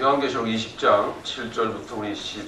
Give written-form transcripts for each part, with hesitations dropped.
요한계시록 20장 7절부터 우리 15절까지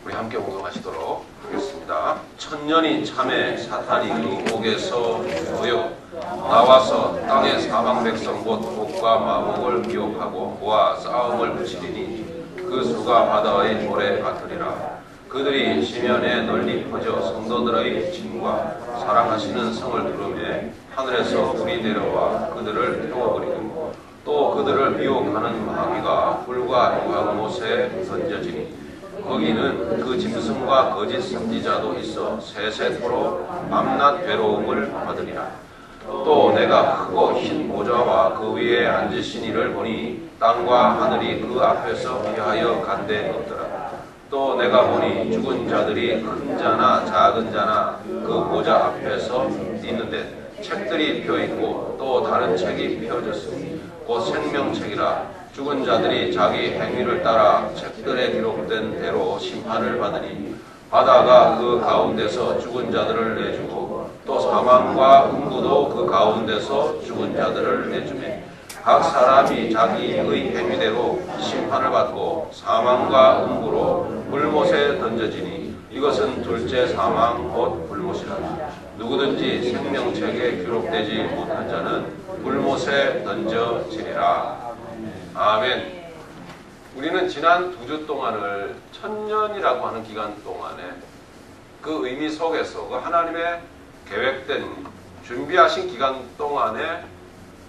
우리 함께 공동하시도록 하겠습니다. 천년이 참에 사탄이 그 옥에서 모여 나와서 땅의 사방 백성 곧 곡과 마곡을 미혹하고 그와 싸움을 붙이리니 그 수가 바다의 모래 같으리라. 그들이 시면에 널리 퍼져 성도들의 짐과 사랑하시는 성을 두르매 하늘에서 불이 내려와 그들을 태워버리고 또 그들을 미혹하는 마귀가 불과 유황못에 던져지니 거기는 그 짐승과 거짓 선지자도 있어 세세토록 밤낮 괴로움을 받으리라. 또 내가 크고 흰 모자와 그 위에 앉으신 이를 보니 땅과 하늘이 그 앞에서 피하여 간데 없더라. 또 내가 보니 죽은 자들이 큰 자나 작은 자나 그 모자 앞에서 있는데 책들이 펴있고 또 다른 책이 펴졌으니 곧 생명책이라. 죽은 자들이 자기 행위를 따라 책들에 기록된 대로 심판을 받으니 바다가 그 가운데서 죽은 자들을 내주고 또 사망과 음부도 그 가운데서 죽은 자들을 내주매 각 사람이 자기의 행위대로 심판을 받고 사망과 음부로 불못에 던져지니 이것은 둘째 사망 곧 불못이라. 누구든지 생명책에 기록되지 못한 자는 불못에 던져지리라. 아멘. 우리는 지난 2주 동안을 천년이라고 하는 기간 동안에 그 의미 속에서 그 하나님의 계획된 준비하신 기간 동안에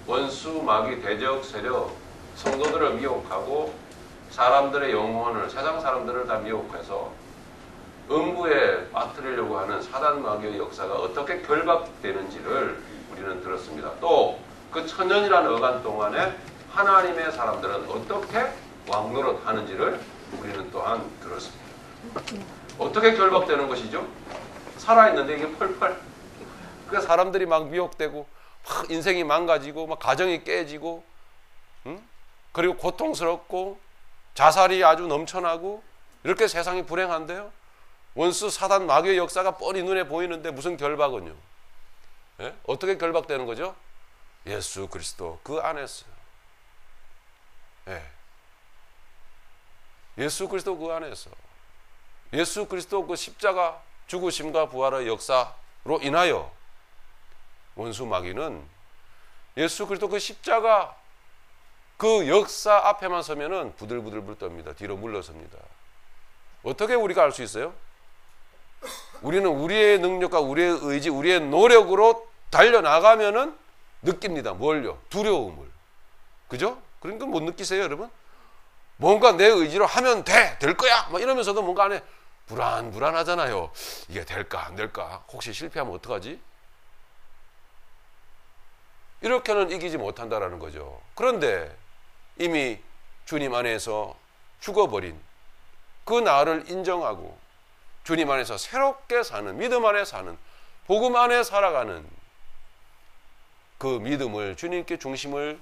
원수, 마귀, 대적, 세력, 성도들을 미혹하고 사람들의 영혼을, 세상 사람들을 다 미혹해서 음부에 빠뜨리려고 하는 사단 마귀의 역사가 어떻게 결박되는지를 우리는 들었습니다. 또 그 천년이라는 어간 동안에 하나님의 사람들은 어떻게 왕노릇 하는지를 우리는 또한 들었습니다. 어떻게 결박되는 것이죠? 살아있는데 이게 펄펄. 그래서 사람들이 막 미혹되고 막 인생이 망가지고 막 가정이 깨지고 그리고 고통스럽고 자살이 아주 넘쳐나고 이렇게 세상이 불행한데요. 원수 사단 마귀의 역사가 뻔히 눈에 보이는데 무슨 결박은요? 예? 어떻게 결박되는 거죠? 예수 그리스도 그 안에서. 예. 예수 그리스도 그 안에서. 예수 그리스도 그 십자가 죽으심과 부활의 역사로 인하여 원수 마귀는 예수 그리스도 그 십자가 그 역사 앞에만 서면은 부들부들 떱니다. 뒤로 물러섭니다. 어떻게 우리가 알 수 있어요? 우리는 우리의 능력과 우리의 의지, 우리의 노력으로 달려나가면은 느낍니다. 뭘요? 두려움을. 그죠? 그러니까 못 느끼세요, 여러분? 뭔가 내 의지로 하면 될 거야! 막 이러면서도 뭔가 안에 불안하잖아요. 이게 될까, 안 될까? 혹시 실패하면 어떡하지? 이렇게는 이기지 못한다라는 거죠. 그런데 이미 주님 안에서 죽어버린 그 나를 인정하고 주님 안에서 새롭게 사는, 믿음 안에 사는, 복음 안에 살아가는 그 믿음을 주님께 중심을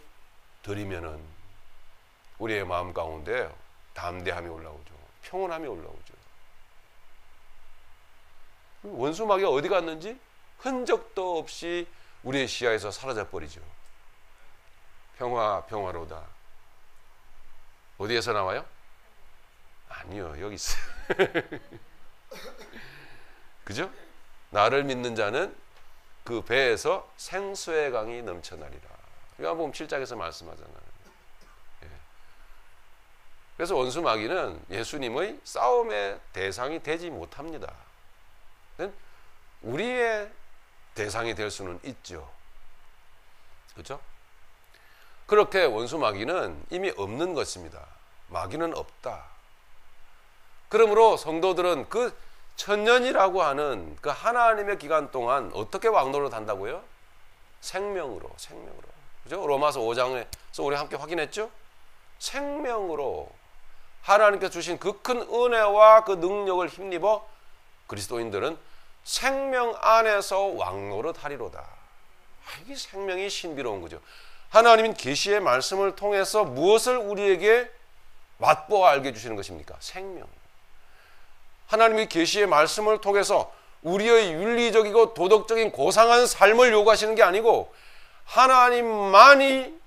드리면은 우리의 마음 가운데 담대함이 올라오죠. 평온함이 올라오죠. 원수 마귀가 어디 갔는지 흔적도 없이 우리의 시야에서 사라져버리죠. 평화로다. 어디에서 나와요? 아니요, 여기 있어요. 그죠? 나를 믿는 자는 그 배에서 생수의 강이 넘쳐나리라. 요한복음 7장에서 말씀하잖아요. 예. 그래서 원수 마귀는 예수님의 싸움의 대상이 되지 못합니다. 우리의 대상이 될 수는 있죠. 그렇죠? 그렇게 원수 마귀는 이미 없는 것입니다. 마귀는 없다. 그러므로 성도들은 그 천년이라고 하는 그 하나님의 기간 동안 어떻게 왕노릇 한다고요? 생명으로. 그죠? 로마서 5장에서 우리 함께 확인했죠? 생명으로 하나님께서 주신 그 큰 은혜와 그 능력을 힘입어 그리스도인들은 생명 안에서 왕노릇 하리로다. 이게 생명이 신비로운 거죠. 하나님은 계시의 말씀을 통해서 무엇을 우리에게 맛보아 알게 해주시는 것입니까? 생명. 하나님이 계시의 말씀을 통해서 우리의 윤리적이고 도덕적인 고상한 삶을 요구하시는 게 아니고 하나님만이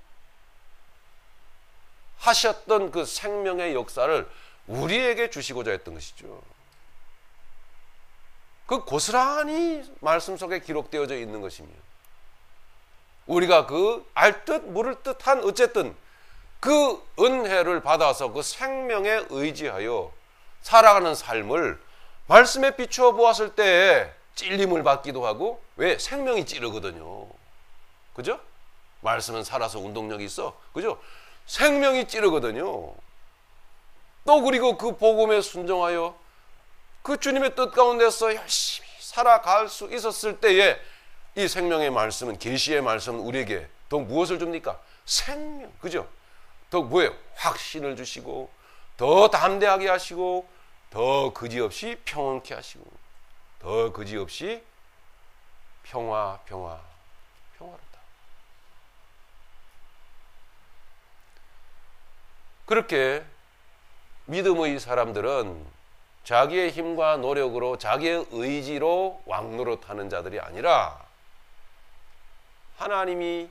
하셨던 그 생명의 역사를 우리에게 주시고자 했던 것이죠. 그 고스란히 말씀 속에 기록되어져 있는 것입니다. 우리가 그 알듯 모를 듯한 어쨌든 그 은혜를 받아서 그 생명에 의지하여 살아가는 삶을 말씀에 비추어 보았을 때 찔림을 받기도 하고, 왜? 생명이 찌르거든요. 그죠? 말씀은 살아서 운동력이 있어. 그죠? 생명이 찌르거든요. 또 그리고 그 복음에 순종하여 그 주님의 뜻 가운데서 열심히 살아갈 수 있었을 때에 이 생명의 말씀은, 계시의 말씀은 우리에게 더 무엇을 줍니까? 생명. 그죠? 더 뭐예요? 확신을 주시고, 더 담대하게 하시고, 더 그지없이 평온케 하시고, 더 그지없이 평화롭다. 그렇게 믿음의 사람들은 자기의 힘과 노력으로, 자기의 의지로 왕노릇하는 자들이 아니라 하나님이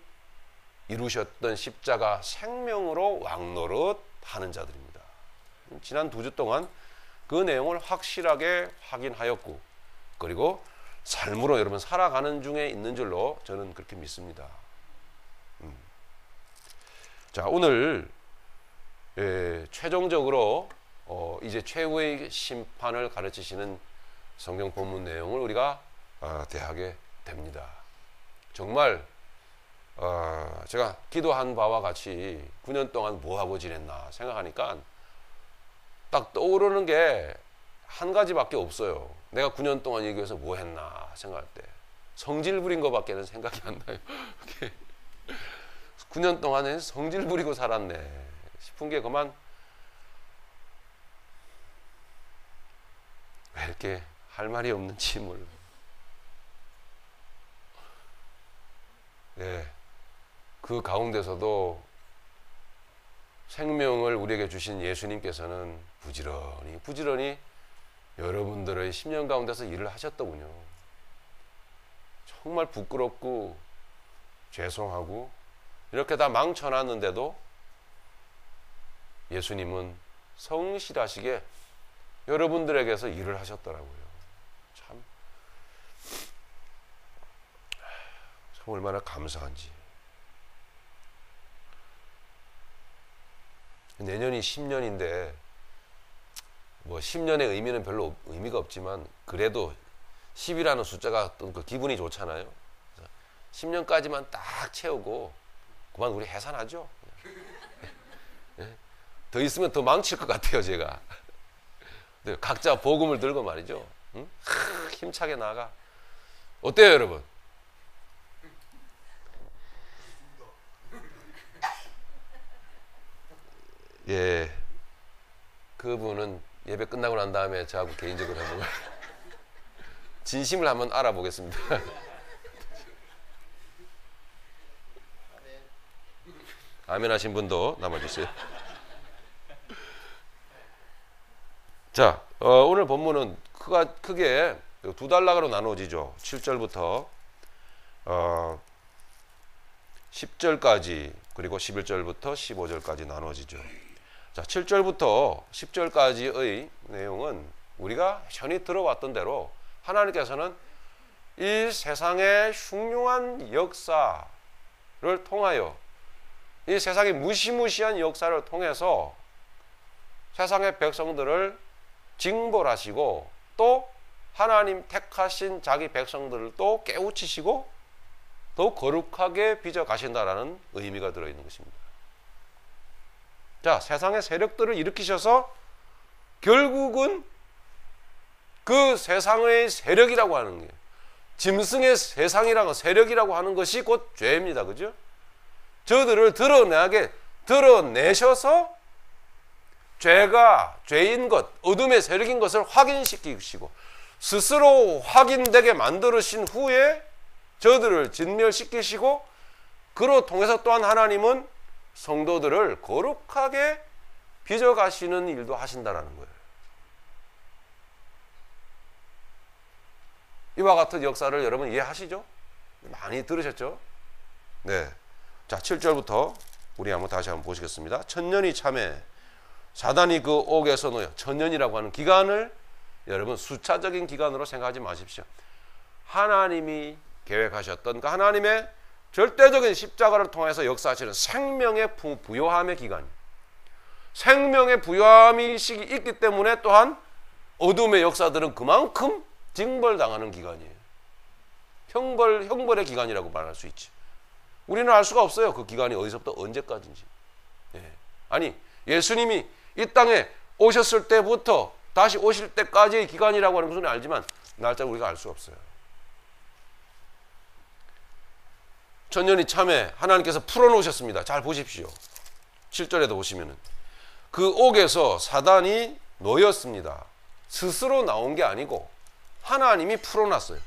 이루셨던 십자가 생명으로 왕노릇하는 자들입니다. 지난 2주 동안 그 내용을 확실하게 확인하였고, 그리고 삶으로 여러분 살아가는 중에 있는 줄로 저는 그렇게 믿습니다. 자, 오늘 최종적으로 이제 최후의 심판을 가르치시는 성경 본문 내용을 우리가 대하게 됩니다. 정말 제가 기도한 바와 같이 9년 동안 뭐하고 지냈나 생각하니까 딱 떠오르는 게 한 가지밖에 없어요. 내가 9년 동안 여기에서 뭐 했나 생각할 때 성질 부린 것밖에는 생각이 안 나요. 9년 동안에 성질 부리고 살았네 싶은 게 그만, 왜 이렇게 할 말이 없는지 몰라. 그 가운데서도 생명을 우리에게 주신 예수님께서는 부지런히 여러분들의 10년 가운데서 일을 하셨더군요. 정말 부끄럽고 죄송하고 이렇게 다 망쳐놨는데도 예수님은 성실하시게 여러분들에게서 일을 하셨더라고요. 참 얼마나 감사한지. 내년이 10년인데 뭐 10년의 의미는 별로 의미가 없지만 그래도 10이라는 숫자가 또 그 기분이 좋잖아요. 10년까지만 딱 채우고 그만 우리 해산하죠. 더 있으면 더 망칠 것 같아요, 제가. 각자 복음을 들고 말이죠. 응? 힘차게 나가. 어때요, 여러분? 예, 그분은 예배 끝나고 난 다음에 저하고 개인적으로 한번 진심을 한번 알아보겠습니다. 아멘 하신 분도 남아주세요. 자, 오늘 본문은 크게 두 단락으로 나누어지죠. 7절부터 10절까지 그리고 11절부터 15절까지 나누어지죠. 자, 7절부터 10절까지의 내용은 우리가 전히 들어왔던 대로 하나님께서는 이 세상의 흉흉한 역사를 통하여, 이 세상의 무시무시한 역사를 통해서 세상의 백성들을 징벌하시고 또 하나님 택하신 자기 백성들을 또 깨우치시고 더 거룩하게 빚어가신다라는 의미가 들어있는 것입니다. 자, 세상의 세력들을 일으키셔서 결국은 그 세상의 세력이라고 하는 게, 짐승의 세상이라고 세력이라고 하는 것이 곧 죄입니다. 그죠? 저들을 드러내셔서 죄가 죄인 것, 어둠의 세력인 것을 확인시키시고 스스로 확인되게 만들으신 후에 저들을 진멸시키시고, 그로 통해서 또한 하나님은 성도들을 거룩하게 빚어가시는 일도 하신다는 거예요. 이와 같은 역사를 여러분 이해하시죠? 많이 들으셨죠? 네. 자, 7절부터 우리 한번 다시 한번 보시겠습니다. 천년이 참에 사단이 그 옥에서 놓여. 천년이라고 하는 기간을 여러분 숫자적인 기간으로 생각하지 마십시오. 하나님이 계획하셨던 그 하나님의 절대적인 십자가를 통해서 역사하시는 생명의 부요함의 기간, 생명의 부요함이 있기 때문에 또한 어둠의 역사들은 그만큼 징벌당하는 기간이에요. 형벌의 기간이라고 말할 수 있지. 우리는 알 수가 없어요. 그 기간이 어디서부터 언제까지인지. 예. 아니, 예수님이 이 땅에 오셨을 때부터 다시 오실 때까지의 기간이라고 하는 것은 알지만 날짜를 우리가 알 수 없어요. 천년이 참에 하나님께서 풀어놓으셨습니다. 잘 보십시오. 7절에도 보시면은 그 옥에서 사단이 놓였습니다. 스스로 나온 게 아니고 하나님이 풀어놨어요.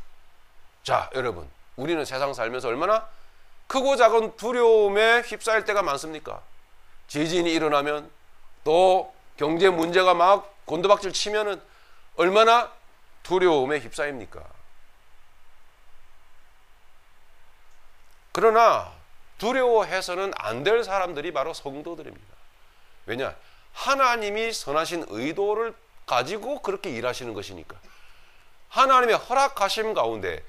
자, 여러분, 우리는 세상 살면서 얼마나 크고 작은 두려움에 휩싸일 때가 많습니까? 지진이 일어나면, 또 경제 문제가 막 곤두박질 치면은 얼마나 두려움에 휩싸입니까? 그러나 두려워해서는 안 될 사람들이 바로 성도들입니다. 왜냐? 하나님이 선하신 의도를 가지고 그렇게 일하시는 것이니까. 하나님의 허락하심 가운데,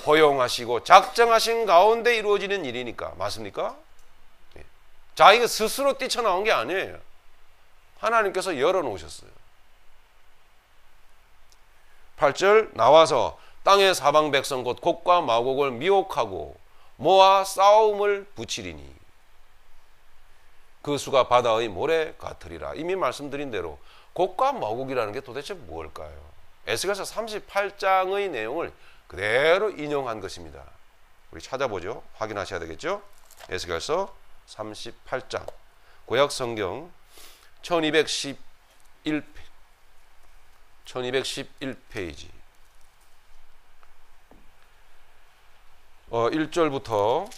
허용하시고 작정하신 가운데 이루어지는 일이니까. 맞습니까? 자기가 스스로 뛰쳐나온 게 아니에요. 하나님께서 열어놓으셨어요. 8절, 나와서 땅의 사방 백성 곧 곡과 마곡을 미혹하고 모아 싸움을 붙이리니 그 수가 바다의 모래 같으리라. 이미 말씀드린 대로 곡과 마곡이라는 게 도대체 뭘까요? 에스겔서 38장의 내용을 그대로 인용한 것입니다. 우리 찾아보죠. 확인하셔야 되겠죠. 에스겔서 38장 구약 성경 1211페이지 1절부터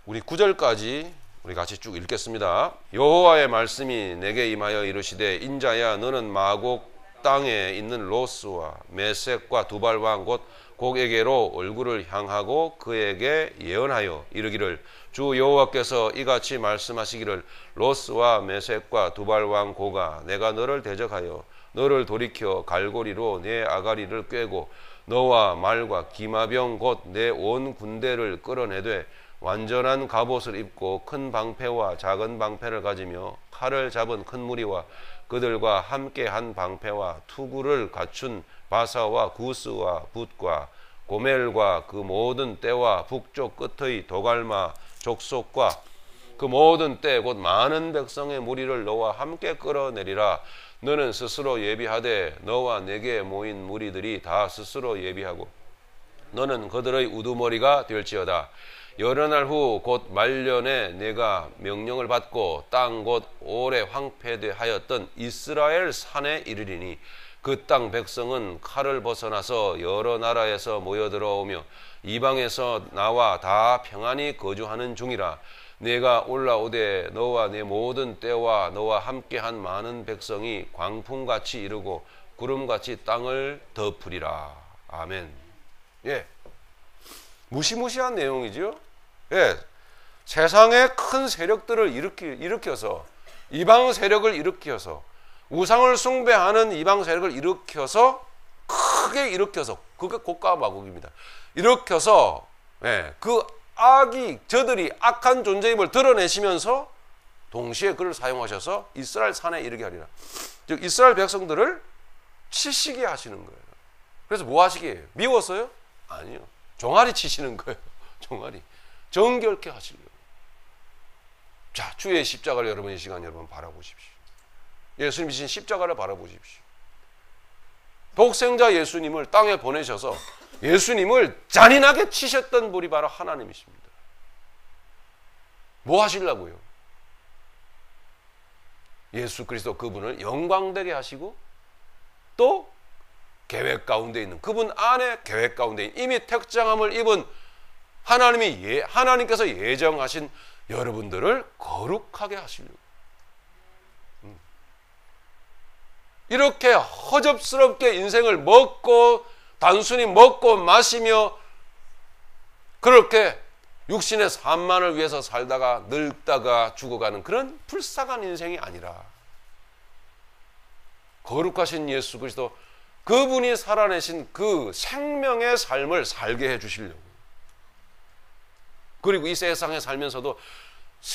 우리 9절까지 우리 같이 쭉 읽겠습니다. 여호와의 말씀이 내게 임하여 이르시되 인자야 너는 마곡 땅에 있는 로스와 메섹과 두발왕 곧 곡에게로 얼굴을 향하고 그에게 예언하여 이르기를 주 여호와께서 이같이 말씀하시기를 로스와 메섹과 두발왕 고가 내가 너를 대적하여 너를 돌이켜 갈고리로 내 아가리를 꿰고 너와 말과 기마병 곧 내 온 군대를 끌어내되 완전한 갑옷을 입고 큰 방패와 작은 방패를 가지며 칼을 잡은 큰 무리와 그들과 함께 한 방패와 투구를 갖춘 바사와 구스와 붓과 고멜과 그 모든 떼와 북쪽 끝의 도갈마 족속과 그 모든 떼 곧 많은 백성의 무리를 너와 함께 끌어내리라. 너는 스스로 예비하되 너와 내게 모인 무리들이 다 스스로 예비하고 너는 그들의 우두머리가 될지어다. 여러 날 후 곧 말년에 내가 명령을 받고 땅 곧 오래 황폐되하였던 이스라엘 산에 이르리니 그 땅 백성은 칼을 벗어나서 여러 나라에서 모여들어오며 이방에서 나와 다 평안히 거주하는 중이라. 내가 올라오되 너와 내 모든 때와 너와 함께한 많은 백성이 광풍같이 이르고 구름같이 땅을 덮으리라. 아멘. 예, 무시무시한 내용이죠. 예, 세상의 큰 세력들을 일으켜서 이방 세력을 일으켜서 우상을 숭배하는 이방 세력을 일으켜서 크게 일으켜서 그게 곡과 마곡입니다. 일으켜서 예, 그 악이 저들이 악한 존재임을 드러내시면서 동시에 그를 사용하셔서 이스라엘 산에 이르게 하리라. 즉 이스라엘 백성들을 치시게 하시는 거예요. 그래서 뭐 하시게 해요? 미웠어요? 아니요. 종아리 치시는 거예요. 종아리. 정결케 하시려고. 자, 주의 십자가를 여러분 이 시간 여러분 바라보십시오. 예수님이 신 십자가를 바라보십시오. 독생자 예수님을 땅에 보내셔서 예수님을 잔인하게 치셨던 분이 바로 하나님이십니다. 뭐 하시려고요? 예수 그리스도 그분을 영광되게 하시고 또 계획 가운데 있는 그분 안에 계획 가운데 있는 이미 택정함을 입은 하나님께서 예정하신 여러분들을 거룩하게 하시려고. 이렇게 허접스럽게 인생을 먹고 단순히 먹고 마시며 그렇게 육신의 산만을 위해서 살다가 늙다가 죽어가는 그런 불쌍한 인생이 아니라 거룩하신 예수 그리스도 그분이 살아내신 그 생명의 삶을 살게 해주시려고, 그리고 이 세상에 살면서도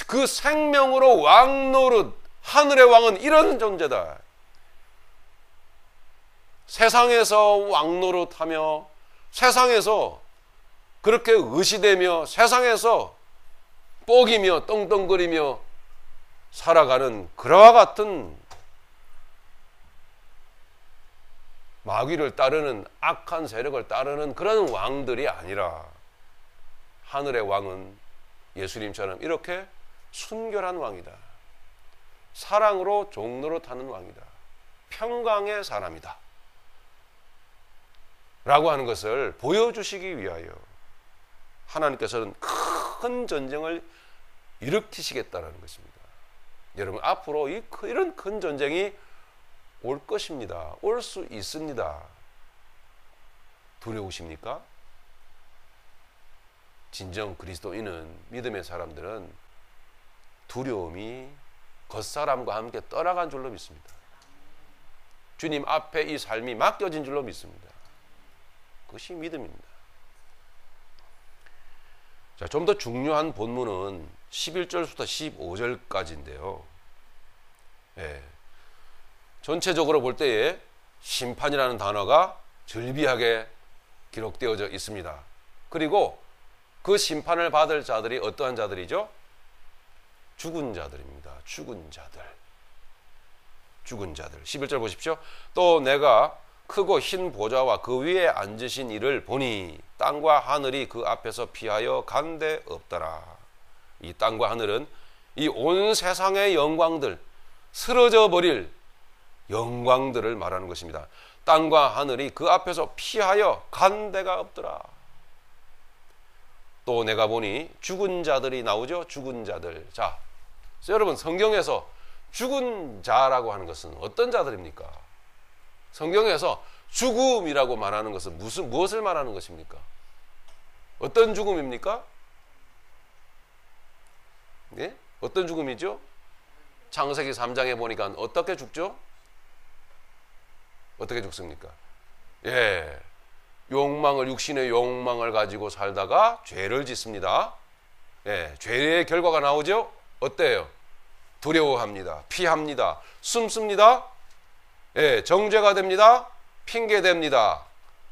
그 생명으로 왕노릇, 하늘의 왕은 이런 존재다. 세상에서 왕노릇하며 세상에서 그렇게 의시되며 세상에서 뽀기며 떵떵거리며 살아가는 그와 같은 마귀를 따르는 악한 세력을 따르는 그런 왕들이 아니라 하늘의 왕은 예수님처럼 이렇게 순결한 왕이다. 사랑으로 종로로 타는 왕이다. 평강의 사람이다. 라고 하는 것을 보여주시기 위하여 하나님께서는 큰 전쟁을 일으키시겠다는 것입니다. 여러분, 앞으로 이런 큰 전쟁이 올 것입니다. 올 수 있습니다. 두려우십니까? 진정 그리스도인은, 믿음의 사람들은 두려움이 겉사람과 함께 떠나간 줄로 믿습니다. 주님 앞에 이 삶이 맡겨진 줄로 믿습니다. 그것이 믿음입니다. 자, 좀 더 중요한 본문은 11절부터 15절까지인데요. 예. 전체적으로 볼 때에 심판이라는 단어가 절비하게 기록되어져 있습니다. 그리고 그 심판을 받을 자들이 어떠한 자들이죠? 죽은 자들입니다. 죽은 자들. 죽은 자들. 11절 보십시오. 또 내가 크고 흰 보좌와 그 위에 앉으신 이를 보니 땅과 하늘이 그 앞에서 피하여 간 데 없더라. 이 땅과 하늘은 이 온 세상의 영광들, 쓰러져 버릴 영광들을 말하는 것입니다. 땅과 하늘이 그 앞에서 피하여 간 데가 없더라. 또 내가 보니 죽은 자들이 나오죠. 죽은 자들. 자, 여러분, 성경에서 죽은 자라고 하는 것은 어떤 자들입니까? 성경에서 죽음이라고 말하는 것은 무엇을 말하는 것입니까? 어떤 죽음입니까? 네? 어떤 죽음이죠? 창세기 3장에 보니까 어떻게 죽죠? 어떻게 죽습니까? 예, 육신의 욕망을 가지고 살다가 죄를 짓습니다. 예, 죄의 결과가 나오죠? 어때요? 두려워합니다. 피합니다. 숨습니다. 예, 정죄가 됩니다. 핑계댑니다.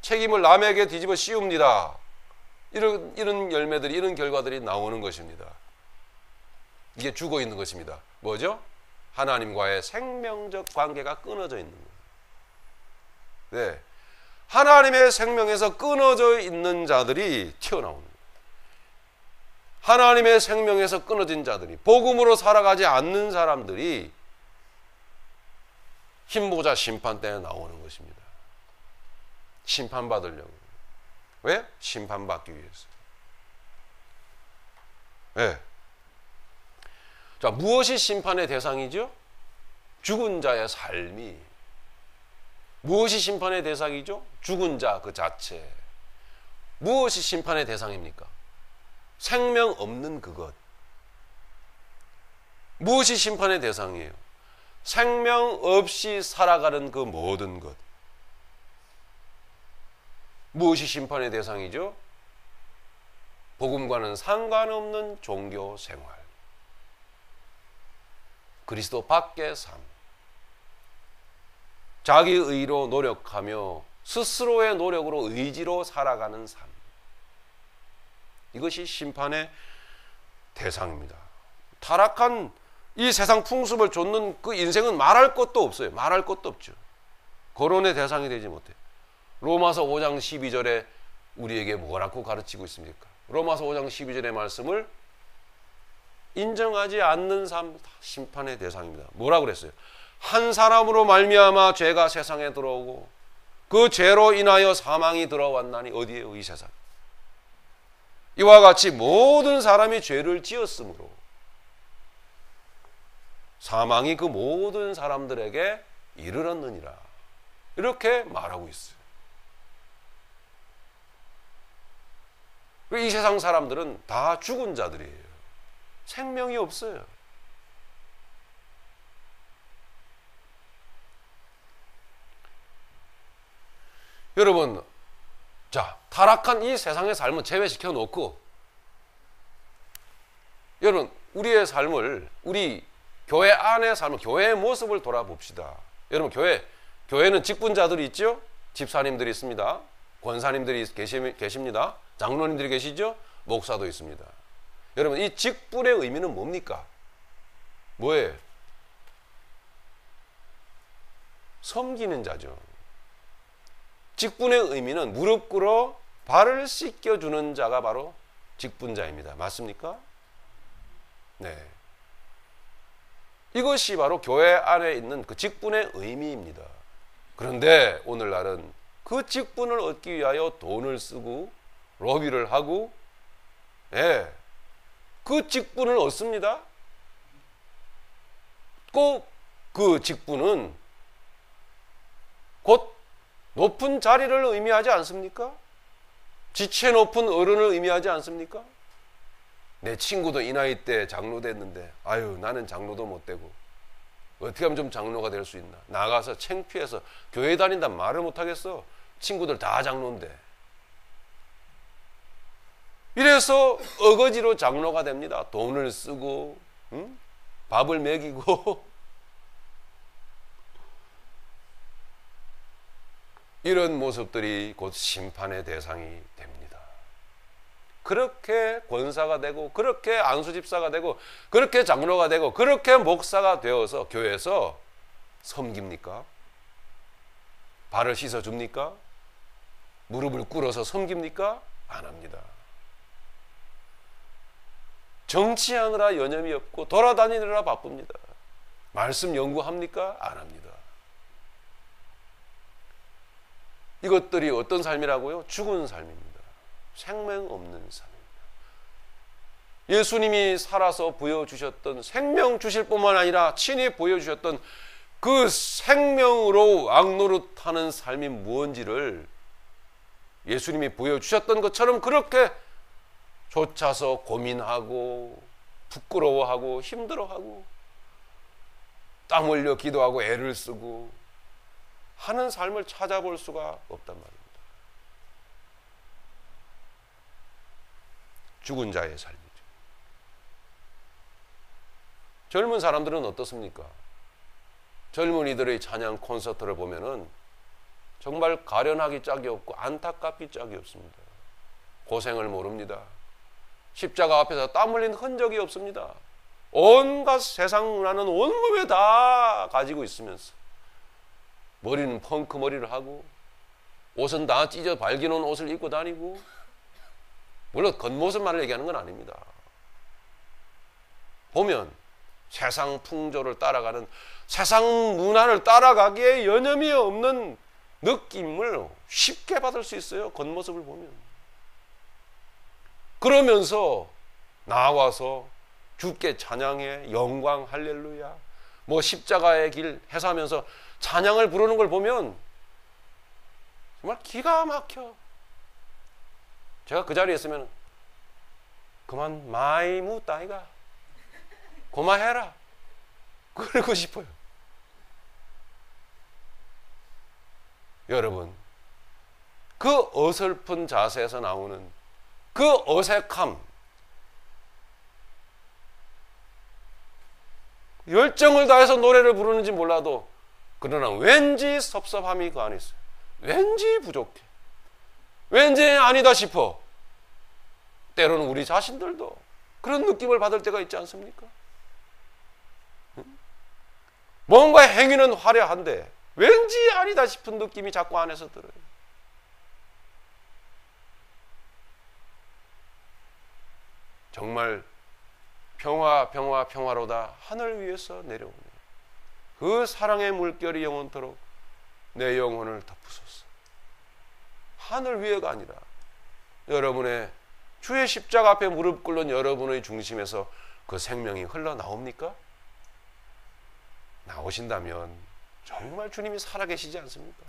책임을 남에게 뒤집어 씌웁니다. 이런 열매들이, 이런 결과들이 나오는 것입니다. 이게 죽어 있는 것입니다. 뭐죠? 하나님과의 생명적 관계가 끊어져 있는 거예요. 네. 하나님의 생명에서 끊어져 있는 자들이 튀어나오는 거예요. 하나님의 생명에서 끊어진 자들이, 복음으로 살아가지 않는 사람들이 흰보자 심판 때에 나오는 것입니다. 심판받으려고. 왜? 심판받기 위해서. 네. 자, 무엇이 심판의 대상이죠? 죽은 자의 삶이. 무엇이 심판의 대상이죠? 죽은 자 그 자체. 무엇이 심판의 대상입니까? 생명 없는 그것. 무엇이 심판의 대상이에요? 생명 없이 살아가는 그 모든 것. 무엇이 심판의 대상이죠? 복음과는 상관없는 종교 생활. 그리스도 밖의 삶. 자기 의로 노력하며 스스로의 노력으로 의지로 살아가는 삶. 이것이 심판의 대상입니다. 타락한 이 세상 풍습을 좇는 그 인생은 말할 것도 없어요. 말할 것도 없죠. 거론의 대상이 되지 못해요. 로마서 5장 12절에 우리에게 뭐라고 가르치고 있습니까? 로마서 5장 12절의 말씀을 인정하지 않는 삶, 심판의 대상입니다. 뭐라고 그랬어요? 한 사람으로 말미암아 죄가 세상에 들어오고 그 죄로 인하여 사망이 들어왔나니 어디에요? 이 세상. 이와 같이 모든 사람이 죄를 지었으므로 사망이 그 모든 사람들에게 이르렀느니라. 이렇게 말하고 있어요. 이 세상 사람들은 다 죽은 자들이에요. 생명이 없어요. 여러분, 자, 타락한 이 세상의 삶은 제외시켜 놓고, 여러분, 우리의 삶을, 우리 교회 안의 삶을, 교회의 모습을 돌아봅시다. 여러분, 교회는 직분자들이 있죠? 집사님들이 있습니다. 권사님들이 계십니다. 장로님들이 계시죠? 목사도 있습니다. 여러분, 이 직분의 의미는 뭡니까? 뭐예요? 섬기는 자죠. 직분의 의미는 무릎 꿇어 발을 씻겨주는 자가 바로 직분자입니다. 맞습니까? 네. 이것이 바로 교회 안에 있는 그 직분의 의미입니다. 그런데 오늘날은 그 직분을 얻기 위하여 돈을 쓰고 로비를 하고, 예, 그 직분을 얻습니다. 꼭 그 직분은 곧 높은 자리를 의미하지 않습니까? 지체 높은 어른을 의미하지 않습니까? 내 친구도 이 나이 때 장로 됐는데, 아유, 나는 장로도 못 되고 어떻게 하면 좀 장로가 될 수 있나? 나가서 창피해서 교회 다닌다는 말을 못 하겠어. 친구들 다 장로인데. 이래서 어거지로 장로가 됩니다. 돈을 쓰고, 밥을 먹이고. 이런 모습들이 곧 심판의 대상이 됩니다. 그렇게 권사가 되고, 그렇게 안수집사가 되고, 그렇게 장로가 되고, 그렇게 목사가 되어서 교회에서 섬깁니까? 발을 씻어줍니까? 무릎을 꿇어서 섬깁니까? 안 합니다. 정치하느라 여념이 없고 돌아다니느라 바쁩니다. 말씀 연구합니까? 안 합니다. 이것들이 어떤 삶이라고요? 죽은 삶입니다. 생명 없는 삶입니다. 예수님이 살아서 보여주셨던, 생명 주실 뿐만 아니라 친히 보여주셨던 그 생명으로 왕노릇하는 삶이 무엇인지를 예수님이 보여주셨던 것처럼 그렇게 쫓아서 고민하고 부끄러워하고 힘들어하고 땀 흘려 기도하고 애를 쓰고 하는 삶을 찾아볼 수가 없단 말입니다. 죽은 자의 삶이죠. 젊은 사람들은 어떻습니까? 젊은이들의 찬양 콘서트를 보면은 정말 가련하기 짝이 없고 안타깝기 짝이 없습니다. 고생을 모릅니다. 십자가 앞에서 땀 흘린 흔적이 없습니다. 온갖 세상 문화는 온몸에 다 가지고 있으면서 머리는 펑크 머리를 하고 옷은 다 찢어 발기놓은 옷을 입고 다니고, 물론 겉모습만을 얘기하는 건 아닙니다. 보면 세상 풍조를 따라가는, 세상 문화를 따라가기에 여념이 없는 느낌을 쉽게 받을 수 있어요. 겉모습을 보면. 그러면서 나와서 주께 찬양해, 영광 할렐루야, 뭐 십자가의 길 해서하면서 찬양을 부르는 걸 보면 정말 기가 막혀. 제가 그 자리에 있으면 그만 많이 묻다 아이가, 고마해라, 그러고 싶어요. 여러분, 그 어설픈 자세에서 나오는 그 어색함, 열정을 다해서 노래를 부르는지 몰라도 그러나 왠지 섭섭함이 그 안에 있어요. 왠지 부족해. 왠지 아니다 싶어. 때로는 우리 자신들도 그런 느낌을 받을 때가 있지 않습니까? 뭔가 행위는 화려한데 왠지 아니다 싶은 느낌이 자꾸 안에서 들어요. 정말 평화 평화 평화로다 하늘 위에서 내려오네. 그 사랑의 물결이 영원토록 내 영혼을 덮으소서. 하늘 위에가 아니라 여러분의 주의 십자가 앞에 무릎 꿇는 여러분의 중심에서 그 생명이 흘러나옵니까? 나오신다면 정말 주님이 살아계시지 않습니까?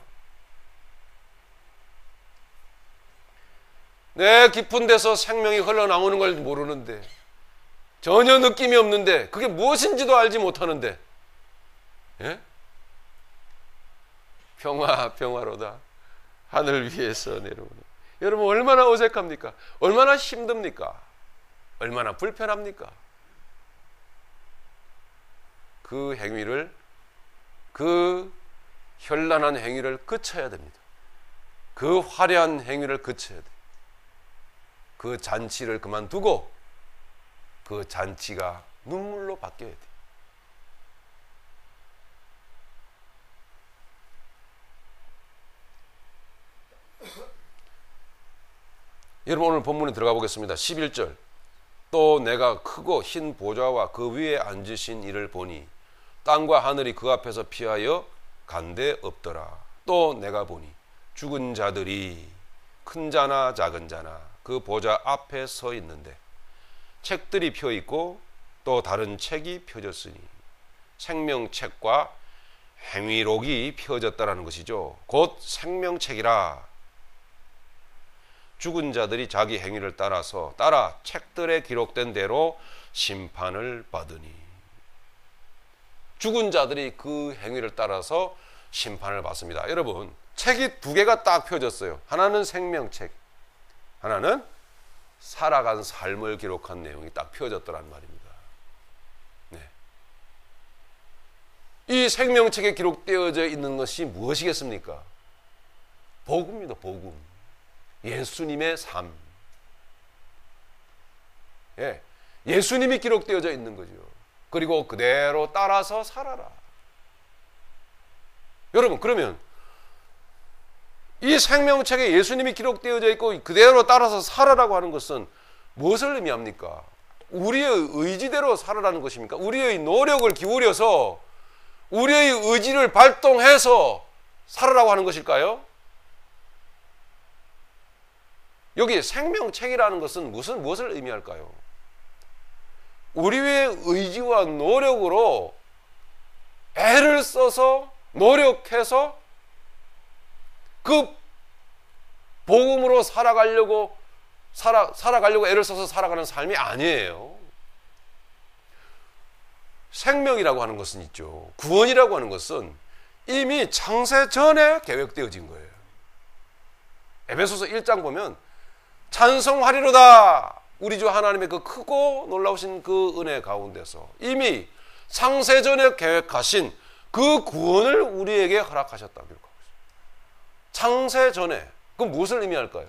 내 깊은 데서 생명이 흘러나오는 걸 모르는데, 전혀 느낌이 없는데, 그게 무엇인지도 알지 못하는데, 예? 평화로다. 하늘 위에서 내려오는. 여러분, 얼마나 어색합니까? 얼마나 힘듭니까? 얼마나 불편합니까? 그 행위를, 그 현란한 행위를 그쳐야 됩니다. 그 화려한 행위를 그쳐야 돼요. 그 잔치를 그만두고 그 잔치가 눈물로 바뀌어야 돼요. 여러분, 오늘 본문에 들어가 보겠습니다. 11절. 또 내가 크고 흰 보좌와 그 위에 앉으신 이를 보니 땅과 하늘이 그 앞에서 피하여 간데 없더라. 또 내가 보니 죽은 자들이 큰 자나 작은 자나 그 보좌 앞에 서 있는데 책들이 펴 있고 또 다른 책이 펴졌으니 생명책과 행위록이 펴졌다라는 것이죠. 곧 생명책이라. 죽은 자들이 자기 행위를 따라 책들에 기록된 대로 심판을 받으니. 죽은 자들이 그 행위를 따라서 심판을 받습니다. 여러분, 책이 두 개가 딱 펴졌어요. 하나는 생명책, 하나는 살아간 삶을 기록한 내용이 딱 펴졌더란 말입니다. 네. 이 생명책에 기록되어져 있는 것이 무엇이겠습니까? 복음입니다. 복음. 예수님의 삶. 예, 예수님이 기록되어져 있는 거죠. 그리고 그대로 따라서 살아라. 여러분, 그러면 이 생명책에 예수님이 기록되어져 있고 그대로 따라서 살아라고 하는 것은 무엇을 의미합니까? 우리의 의지대로 살아라는 것입니까? 우리의 노력을 기울여서 우리의 의지를 발동해서 살아라고 하는 것일까요? 여기 생명책이라는 것은 무엇을 의미할까요? 우리의 의지와 노력으로 애를 써서 노력해서 그 복음으로 살아가려고 애를 써서 살아가는 삶이 아니에요. 생명이라고 하는 것은 있죠. 구원이라고 하는 것은 이미 창세 전에 계획되어진 거예요. 에베소서 1장 보면 찬송하리로다. 우리 주 하나님의 그 크고 놀라우신 그 은혜 가운데서 이미 창세전에 계획하신 그 구원을 우리에게 허락하셨다고 기록하고 있습니다. 창세전에. 그건 무엇을 의미할까요?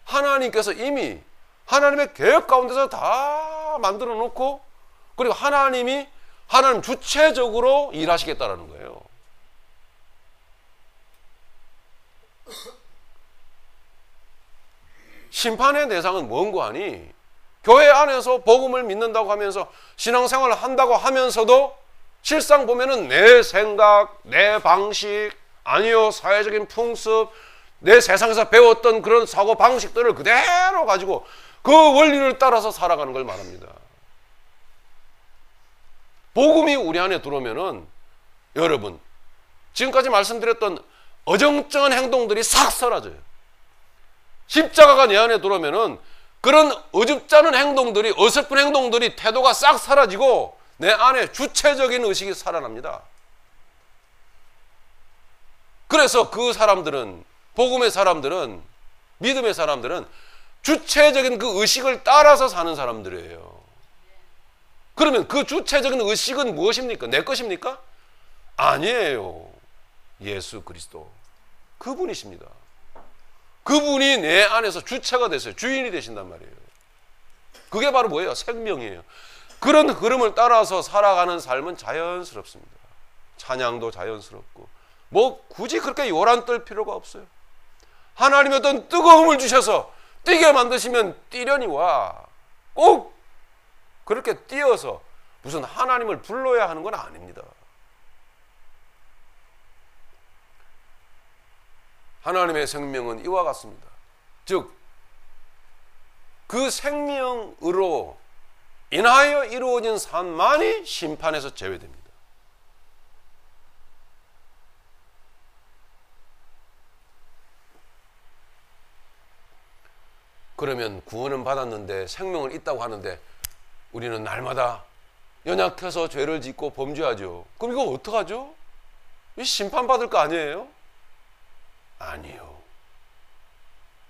하나님께서 이미 하나님의 계획 가운데서 다 만들어 놓고 그리고 하나님 주체적으로 일하시겠다라는 거예요. 심판의 대상은 뭔고 하니 교회 안에서 복음을 믿는다고 하면서 신앙생활을 한다고 하면서도 실상 보면은 내 생각, 내 방식, 아니요 사회적인 풍습, 내 세상에서 배웠던 그런 사고 방식들을 그대로 가지고 그 원리를 따라서 살아가는 걸 말합니다. 복음이 우리 안에 들어오면은 여러분 지금까지 말씀드렸던 어정쩡한 행동들이 싹 사라져요. 십자가가 내 안에 들어오면은 그런 어줍지 않은 행동들이, 어설픈 행동들이, 태도가 싹 사라지고 내 안에 주체적인 의식이 살아납니다. 그래서 그 사람들은, 복음의 사람들은, 믿음의 사람들은 주체적인 그 의식을 따라서 사는 사람들이에요. 그러면 그 주체적인 의식은 무엇입니까? 내 것입니까? 아니에요. 예수 그리스도. 그분이십니다. 그분이 내 안에서 주체가 됐어요. 주인이 되신단 말이에요. 그게 바로 뭐예요? 생명이에요. 그런 흐름을 따라서 살아가는 삶은 자연스럽습니다. 찬양도 자연스럽고 뭐 굳이 그렇게 요란 떨 필요가 없어요. 하나님이 어떤 뜨거움을 주셔서 뛰게 만드시면 뛰려니와 꼭 그렇게 뛰어서 무슨 하나님을 불러야 하는 건 아닙니다. 하나님의 생명은 이와 같습니다. 즉, 그 생명으로 인하여 이루어진 삶만이 심판에서 제외됩니다. 그러면 구원은 받았는데 생명은 있다고 하는데 우리는 날마다 연약해서 죄를 짓고 범죄하죠. 그럼 이거 어떡하죠? 이 심판받을 거 아니에요? 아니요.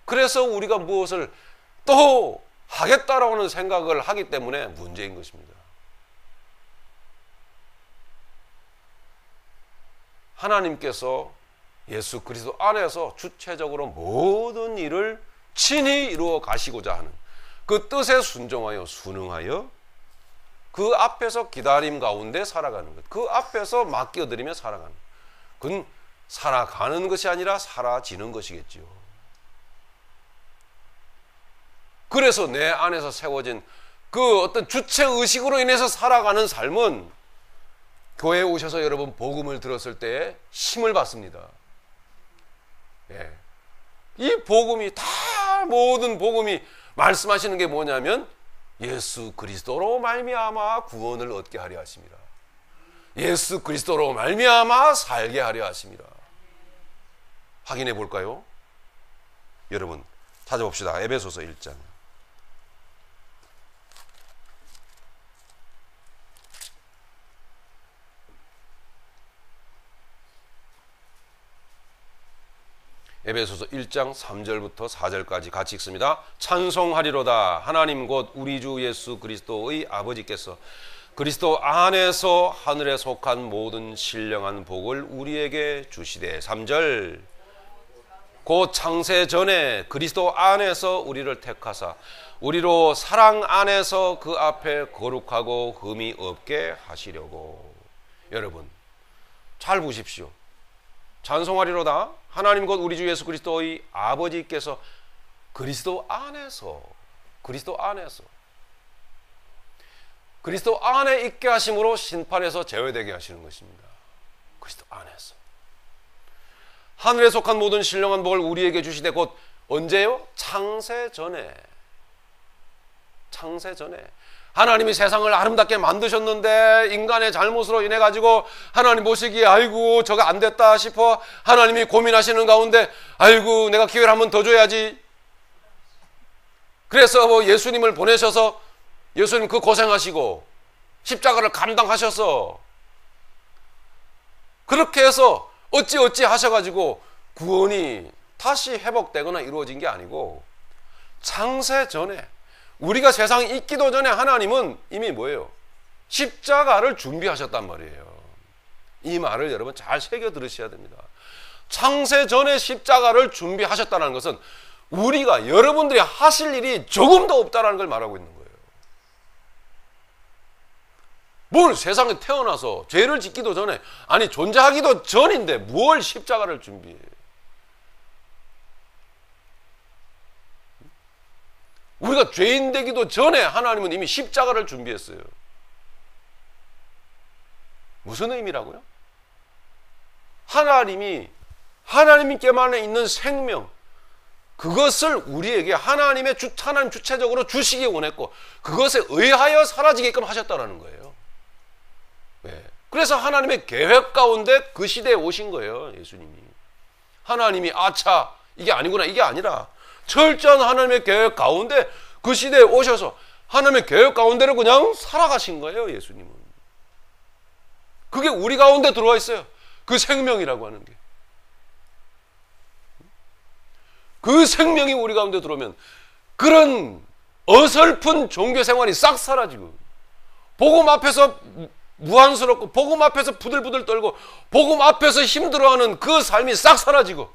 그래서 우리가 무엇을 또 하겠다라는 생각을 하기 때문에 문제인 것입니다. 하나님께서 예수 그리스도 안에서 주체적으로 모든 일을 친히 이루어 가시고자 하는 그 뜻에 순종하여 순응하여 그 앞에서 기다림 가운데 살아가는 것, 그 앞에서 맡겨드리며 살아가는 것. 그건 살아가는 것이 아니라 사라지는 것이겠지요. 그래서 내 안에서 세워진 그 어떤 주체의식으로 인해서 살아가는 삶은 교회에 오셔서 여러분 복음을 들었을 때 힘을 받습니다. 예. 이 복음이 다 모든 복음이 말씀하시는 게 뭐냐면 예수 그리스도로 말미암아 구원을 얻게 하려 하십니다. 예수 그리스도로 말미암아 살게 하려 하십니다. 확인해 볼까요? 여러분 찾아봅시다. 에베소서 1장. 에베소서 1장 3절부터 4절까지 같이 읽습니다. 찬송하리로다. 하나님 곧 우리 주 예수 그리스도의 아버지께서 그리스도 안에서 하늘에 속한 모든 신령한 복을 우리에게 주시되 3절 곧 창세 전에 그리스도 안에서 우리를 택하사 우리로 사랑 안에서 그 앞에 거룩하고 흠이 없게 하시려고. 여러분 잘 보십시오. 찬송하리로다. 하나님 곧 우리 주 예수 그리스도의 아버지께서 그리스도 안에서 그리스도 안에 있게 하심으로 심판에서 제외되게 하시는 것입니다. 그리스도 안에서 하늘에 속한 모든 신령한 복을 우리에게 주시되 곧 언제요? 창세 전에 하나님이 세상을 아름답게 만드셨는데 인간의 잘못으로 인해 가지고 하나님 보시기에 아이고 저거 안 됐다 싶어 하나님이 고민하시는 가운데 아이고 내가 기회를 한 번 더 줘야지. 그래서 뭐 예수님을 보내셔서 예수님 그 고생하시고 십자가를 감당하셔서 그렇게 해서 어찌 하셔가지고 구원이 다시 회복되거나 이루어진 게 아니고 창세 전에 우리가 세상에 있기도 전에 하나님은 이미 뭐예요? 십자가를 준비하셨단 말이에요. 이 말을 여러분 잘 새겨 들으셔야 됩니다. 창세 전에 십자가를 준비하셨다는 것은 우리가 여러분들이 하실 일이 조금도 없다는 걸 말하고 있는 거예요. 뭘 세상에 태어나서 죄를 짓기도 전에 아니 존재하기도 전인데 뭘 십자가를 준비해. 우리가 죄인 되기도 전에 하나님은 이미 십자가를 준비했어요. 무슨 의미라고요? 하나님께만 있는 생명 그것을 우리에게 하나님 주체적으로 주시기 원했고 그것에 의하여 사라지게끔 하셨다는 거예요. 네. 그래서 하나님의 계획 가운데 그 시대에 오신 거예요. 예수님이. 하나님이 아차 이게 아니구나 이게 아니라 철저한 하나님의 계획 가운데 그 시대에 오셔서 하나님의 계획 가운데를 그냥 살아가신 거예요. 예수님은. 그게 우리 가운데 들어와 있어요. 그 생명이라고 하는 게. 그 생명이 우리 가운데 들어오면 그런 어설픈 종교 생활이 싹 사라지고 복음 앞에서 무한스럽고 복음 앞에서 부들부들 떨고 복음 앞에서 힘들어하는 그 삶이 싹 사라지고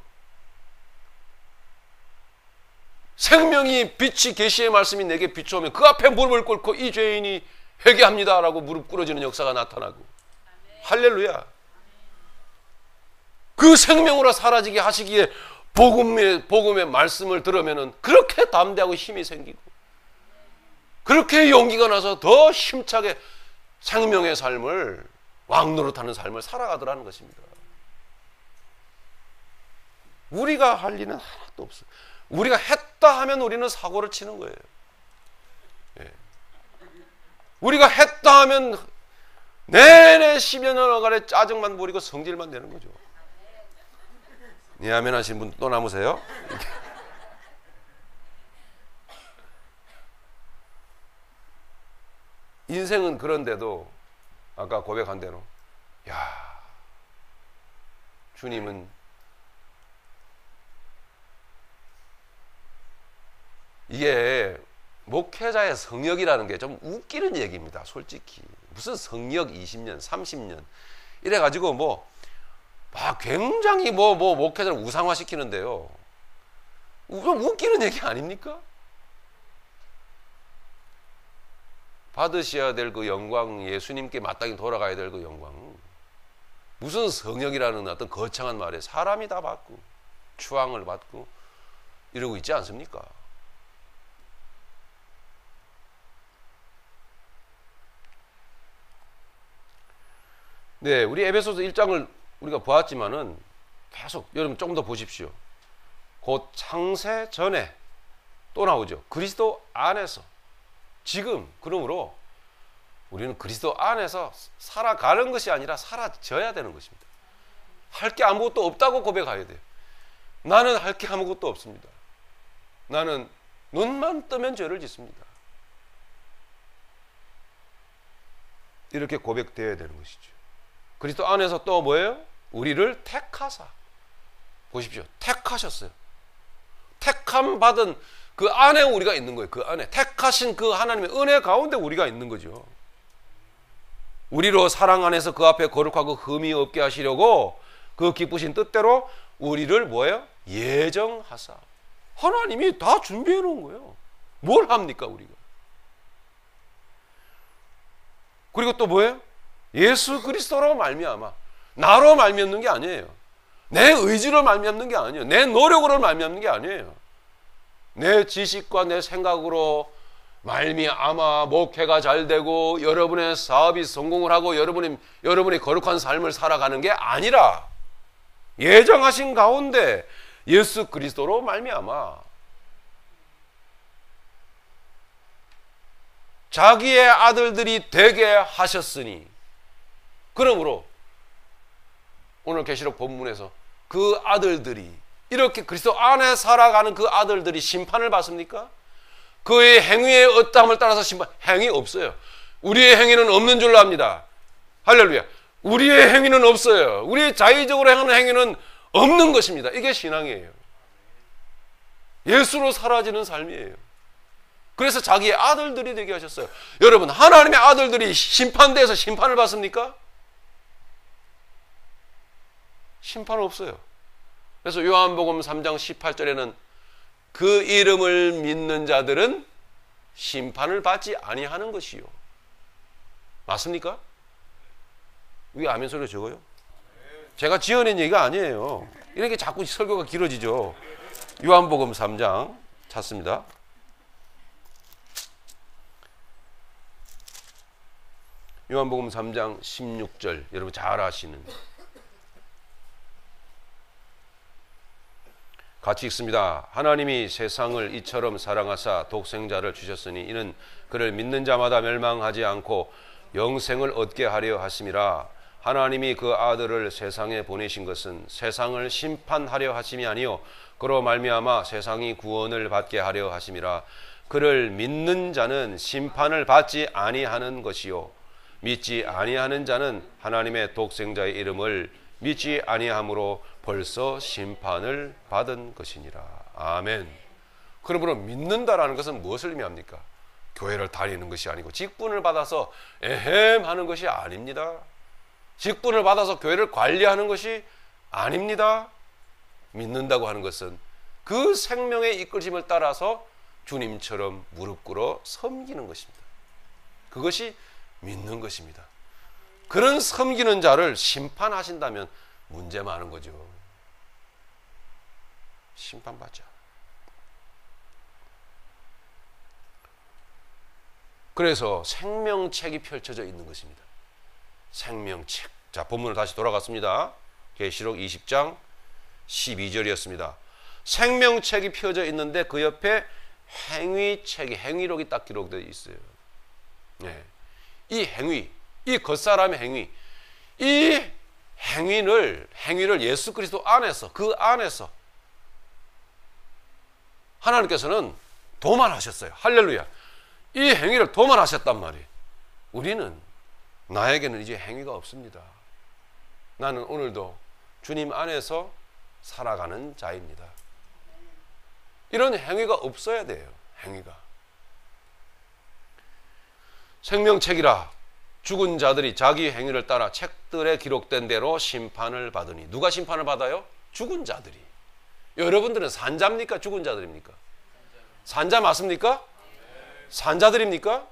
생명이 빛이 계시의 말씀이 내게 비추오면 그 앞에 무릎을 꿇고 이 죄인이 회개합니다라고 무릎 꿇어지는 역사가 나타나고 할렐루야. 그 생명으로 사라지게 하시기에 복음의 말씀을 들으면은 그렇게 담대하고 힘이 생기고 그렇게 용기가 나서 더 힘차게 생명의 삶을 왕노릇하는 삶을 살아가더라는 것입니다. 우리가 할 일은 하나도 없어요. 우리가 했다 하면 우리는 사고를 치는 거예요. 예. 우리가 했다 하면 내내 10여 년간의 짜증만 부리고 성질만 내는 거죠. 네, 아멘 하신 분 또 남으세요? 인생은 그런데도 아까 고백한 대로 야, 주님은 이게 목회자의 성역이라는 게 좀 웃기는 얘기입니다. 솔직히 무슨 성역 20년 30년 이래가지고 막 굉장히 목회자를 우상화시키는데요, 좀 웃기는 얘기 아닙니까? 받으셔야 될 그 영광, 예수님께 마땅히 돌아가야 될 그 영광, 무슨 성역이라는 어떤 거창한 말에 사람이 다 받고 추앙을 받고 이러고 있지 않습니까? 네, 우리 에베소서 1장을 우리가 보았지만은 계속 여러분 좀 더 보십시오. 곧 창세 전에 또 나오죠. 그리스도 안에서. 지금 그러므로 우리는 그리스도 안에서 살아가는 것이 아니라 살아져야 되는 것입니다. 할 게 아무것도 없다고 고백해야 돼요. 나는 할 게 아무것도 없습니다. 나는 눈만 뜨면 죄를 짓습니다. 이렇게 고백되어야 되는 것이죠. 그리스도 안에서 또 뭐예요? 우리를 택하사. 보십시오. 택하셨어요. 택함 받은 그 안에 우리가 있는 거예요. 그 안에 택하신 그 하나님의 은혜 가운데 우리가 있는 거죠. 우리로 사랑 안에서 그 앞에 거룩하고 흠이 없게 하시려고 그 기쁘신 뜻대로 우리를 뭐예요? 예정하사. 하나님이 다 준비해 놓은 거예요. 뭘 합니까 우리가? 그리고 또 뭐예요? 예수 그리스도로 말미암아. 나로 말미암는 게 아니에요. 내 의지로 말미암는 게 아니에요. 내 노력으로 말미암는 게 아니에요. 내 지식과 내 생각으로 말미암아 목회가 잘 되고 여러분의 사업이 성공을 하고 여러분이 거룩한 삶을 살아가는 게 아니라 예정하신 가운데 예수 그리스도로 말미암아 자기의 아들들이 되게 하셨으니. 그러므로 오늘 계시록 본문에서 그 아들들이 이렇게 그리스도 안에 살아가는 그 아들들이 심판을 받습니까? 그의 행위의 어떠함을 따라서 심판, 행위 없어요. 우리의 행위는 없는 줄로 압니다. 할렐루야. 우리의 행위는 없어요. 우리 자의적으로 행하는 행위는 없는 것입니다. 이게 신앙이에요. 예수로 사라지는 삶이에요. 그래서 자기의 아들들이 되게 하셨어요. 여러분, 하나님의 아들들이 심판대에서 심판을 받습니까? 심판 없어요. 그래서 요한복음 3장 18절에는 그 이름을 믿는 자들은 심판을 받지 아니하는 것이요. 맞습니까? 왜 아멘 소리가 적어요? 제가 지어낸 얘기가 아니에요. 이렇게 자꾸 설교가 길어지죠. 요한복음 3장 찾습니다. 요한복음 3장 16절 여러분 잘 아시는, 같이 읽습니다. 하나님이 세상을 이처럼 사랑하사 독생자를 주셨으니 이는 그를 믿는 자마다 멸망하지 않고 영생을 얻게 하려 하심이라. 하나님이 그 아들을 세상에 보내신 것은 세상을 심판하려 하심이 아니요 그로 말미암아 세상이 구원을 받게 하려 하심이라. 그를 믿는 자는 심판을 받지 아니하는 것이요 믿지 아니하는 자는 하나님의 독생자의 이름을 믿지 아니함으로 벌써 심판을 받은 것이니라. 아멘. 그러므로 믿는다라는 것은 무엇을 의미합니까? 교회를 다니는 것이 아니고 직분을 받아서 에헴 하는 것이 아닙니다. 직분을 받아서 교회를 관리하는 것이 아닙니다. 믿는다고 하는 것은 그 생명의 이끌심을 따라서 주님처럼 무릎 꿇어 섬기는 것입니다. 그것이 믿는 것입니다. 그런 섬기는 자를 심판하신다면 문제 많은 거죠. 심판받자. 그래서 생명책이 펼쳐져 있는 것입니다. 생명책. 자, 본문을 다시 돌아갔습니다. 계시록 20장 12절이었습니다. 생명책이 펴져 있는데 그 옆에 행위책이, 행위록이 딱 기록되어 있어요. 네. 이 행위, 이 겉사람의 행위, 이 행위를 예수 그리스도 안에서, 그 안에서 하나님께서는 도말하셨어요. 할렐루야. 이 행위를 도말하셨단 말이에요. 우리는 나에게는 이제 행위가 없습니다. 나는 오늘도 주님 안에서 살아가는 자입니다. 이런 행위가 없어야 돼요. 행위가. 생명책이라 죽은 자들이 자기 행위를 따라 책들에 기록된 대로 심판을 받으니. 누가 심판을 받아요? 죽은 자들이. 여러분들은 산자입니까? 죽은 자들입니까? 산자 맞습니까? 산자들입니까?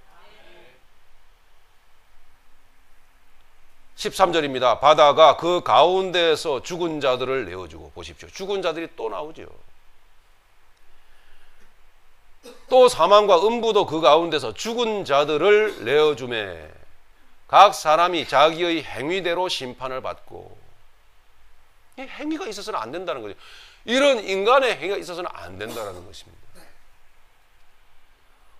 13절입니다. 바다가 그 가운데에서 죽은 자들을 내어주고. 보십시오. 죽은 자들이 또 나오죠. 또 사망과 음부도 그 가운데서 죽은 자들을 내어주매 각 사람이 자기의 행위대로 심판을 받고. 이 행위가 있어서는 안 된다는 거죠. 이런 인간의 행위가 있어서는 안 된다는 것입니다.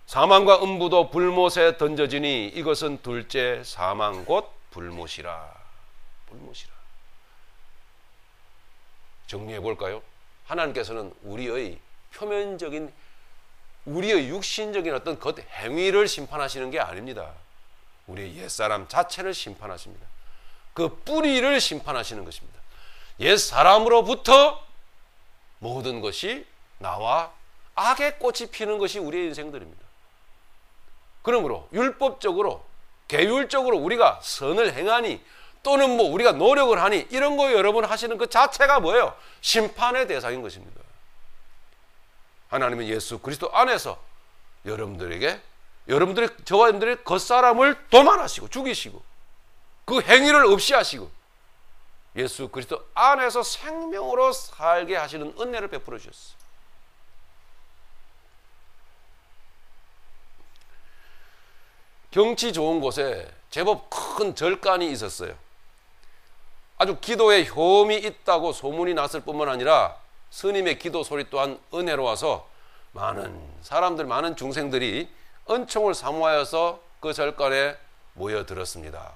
사망과 음부도 불못에 던져지니 이것은 둘째 사망 곧 불못이라. 불못이라. 정리해 볼까요? 하나님께서는 우리의 표면적인, 우리의 육신적인 어떤 것 행위를 심판하시는 게 아닙니다. 우리의 옛사람 자체를 심판하십니다. 그 뿌리를 심판하시는 것입니다. 옛사람으로부터 모든 것이 나와 악의 꽃이 피는 것이 우리의 인생들입니다. 그러므로 율법적으로, 계율적으로 우리가 선을 행하니 또는 뭐 우리가 노력을 하니 이런 거 여러분 하시는 그 자체가 뭐예요? 심판의 대상인 것입니다. 하나님은 예수 그리스도 안에서 여러분들에게, 저와 여러분들의 겉사람을 도만하시고 죽이시고 그 행위를 없이 하시고 예수 그리스도 안에서 생명으로 살게 하시는 은혜를 베풀어 주셨어요. 경치 좋은 곳에 제법 큰 절간이 있었어요. 아주 기도에 효험이 있다고 소문이 났을 뿐만 아니라 스님의 기도 소리 또한 은혜로워서 많은 사람들, 많은 중생들이 은총을 사모하여서 그 절간에 모여들었습니다.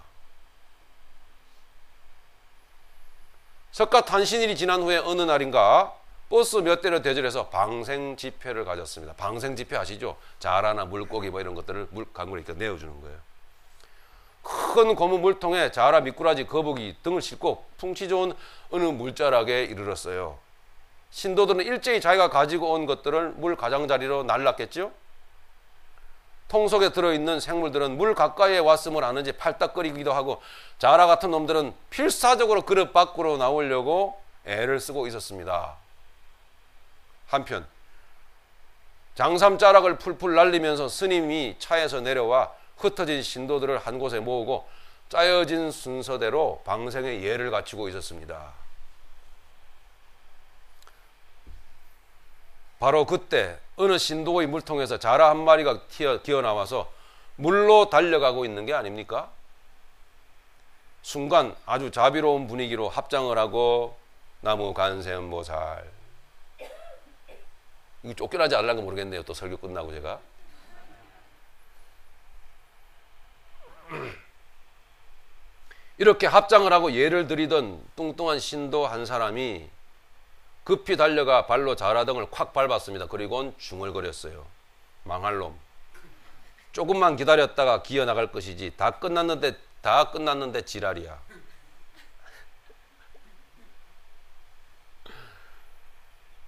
석가탄신일이 지난 후에 어느 날인가 버스 몇 대를 대절해서 방생 집회를 가졌습니다. 방생 집회 아시죠? 자라나 물고기 뭐 이런 것들을 강물에 이렇게 내어주는 거예요. 큰 고무 물통에 자라, 미꾸라지, 거북이 등을 싣고 풍치 좋은 어느 물자락에 이르렀어요. 신도들은 일제히 자기가 가지고 온 것들을 물 가장자리로 날랐겠죠? 통 속에 들어있는 생물들은 물 가까이에 왔음을 아는지 팔딱거리기도 하고 자라 같은 놈들은 필사적으로 그릇 밖으로 나오려고 애를 쓰고 있었습니다. 한편 장삼자락을 풀풀 날리면서 스님이 차에서 내려와 흩어진 신도들을 한 곳에 모으고 짜여진 순서대로 방생의 예를 갖추고 있었습니다. 바로 그때 어느 신도의 물통에서 자라 한 마리가 기어 나와서 물로 달려가고 있는 게 아닙니까? 순간 아주 자비로운 분위기로 합장을 하고 나무 관세음보살, 이거 쫓겨나지 않으려고 모르겠네요. 또 설교 끝나고 제가 이렇게 합장을 하고 예를 드리던 뚱뚱한 신도 한 사람이 급히 달려가 발로 자라등을 콱 밟았습니다. 그리고는 중얼거렸어요. 망할 놈. 조금만 기다렸다가 기어 나갈 것이지 다 끝났는데 지랄이야.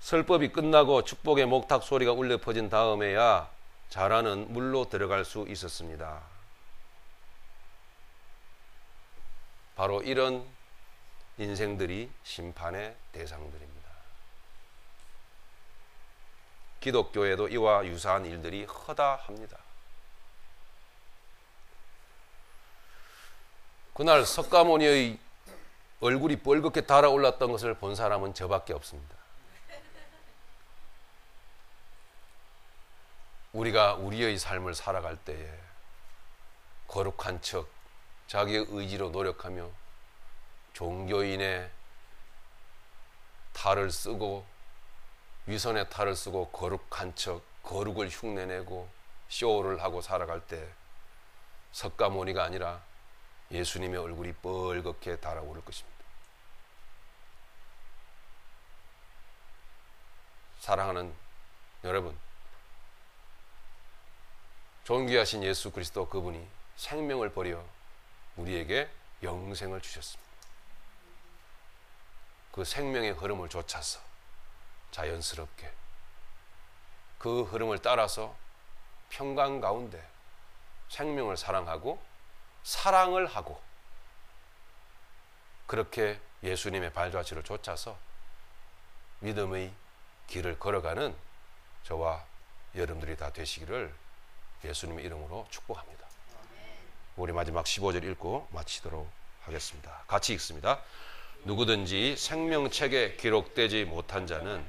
설법이 끝나고 축복의 목탁 소리가 울려 퍼진 다음에야 자라는 물로 들어갈 수 있었습니다. 바로 이런 인생들이 심판의 대상들입니다. 기독교에도 이와 유사한 일들이 허다합니다. 그날 석가모니의 얼굴이 뻘겋게 달아올랐던 것을 본 사람은 저밖에 없습니다. 우리가 우리의 삶을 살아갈 때에 거룩한 척 자기의 의지로 노력하며 종교인의 탈을 쓰고 위선의 탈을 쓰고 거룩한 척 거룩을 흉내내고 쇼를 하고 살아갈 때 석가모니가 아니라 예수님의 얼굴이 뻘겋게 달아오를 것입니다. 사랑하는 여러분, 존귀하신 예수 그리스도 그분이 생명을 버려 우리에게 영생을 주셨습니다. 그 생명의 흐름을 쫓아서 자연스럽게 그 흐름을 따라서 평강 가운데 생명을 사랑하고 사랑을 하고 그렇게 예수님의 발자취를 쫓아서 믿음의 길을 걸어가는 저와 여러분들이 다 되시기를 예수님의 이름으로 축복합니다. 우리 마지막 15절 읽고 마치도록 하겠습니다. 같이 읽습니다. 누구든지 생명책에 기록되지 못한 자는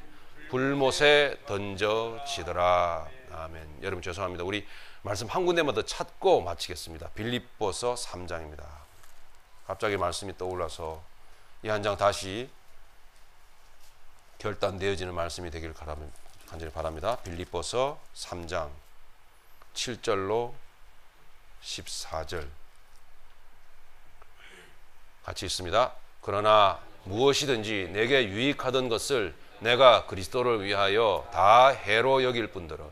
불못에 던져지더라. 아멘. 여러분 죄송합니다. 우리 말씀 한 군데만 더 찾고 마치겠습니다. 빌립보서 3장입니다. 갑자기 말씀이 떠올라서 이 한 장 다시 결단되어지는 말씀이 되기를 간절히 바랍니다. 빌립보서 3장 7절로 14절 같이 있습니다. 그러나 무엇이든지 내게 유익하던 것을 내가 그리스도를 위하여 다 해로 여길 뿐더러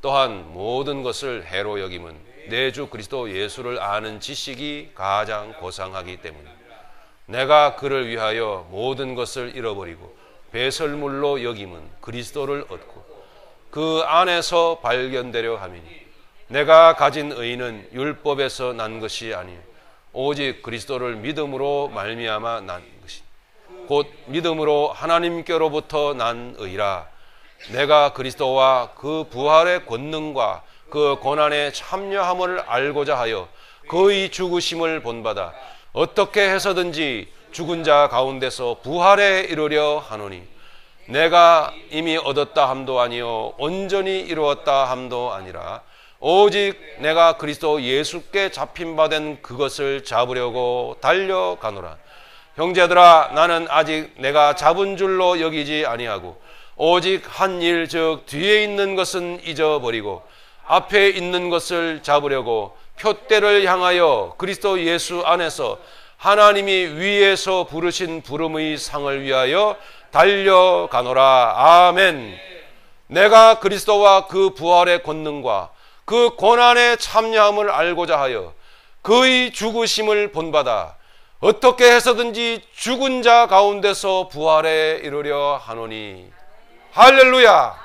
또한 모든 것을 해로 여김은 내 주 그리스도 예수를 아는 지식이 가장 고상하기 때문에 내가 그를 위하여 모든 것을 잃어버리고 배설물로 여김은 그리스도를 얻고 그 안에서 발견되려 함이니 내가 가진 의는 율법에서 난 것이 아니요 오직 그리스도를 믿음으로 말미암아 난 것이 곧 믿음으로 하나님께로부터 난 의라. 내가 그리스도와 그 부활의 권능과 그 고난에 참여함을 알고자 하여 그의 죽으심을 본받아 어떻게 해서든지 죽은 자 가운데서 부활에 이르려 하노니 내가 이미 얻었다 함도 아니요 온전히 이루었다 함도 아니라 오직 내가 그리스도 예수께 잡힌 바 된 그것을 잡으려고 달려가노라. 형제들아 나는 아직 내가 잡은 줄로 여기지 아니하고 오직 한 일 즉 뒤에 있는 것은 잊어버리고 앞에 있는 것을 잡으려고 표대를 향하여 그리스도 예수 안에서 하나님이 위에서 부르신 부름의 상을 위하여 달려가노라. 아멘. 내가 그리스도와 그 부활의 권능과 그 고난에 참여함을 알고자 하여 그의 죽으심을 본받아 어떻게 해서든지 죽은 자 가운데서 부활에 이르려 하노니. 할렐루야.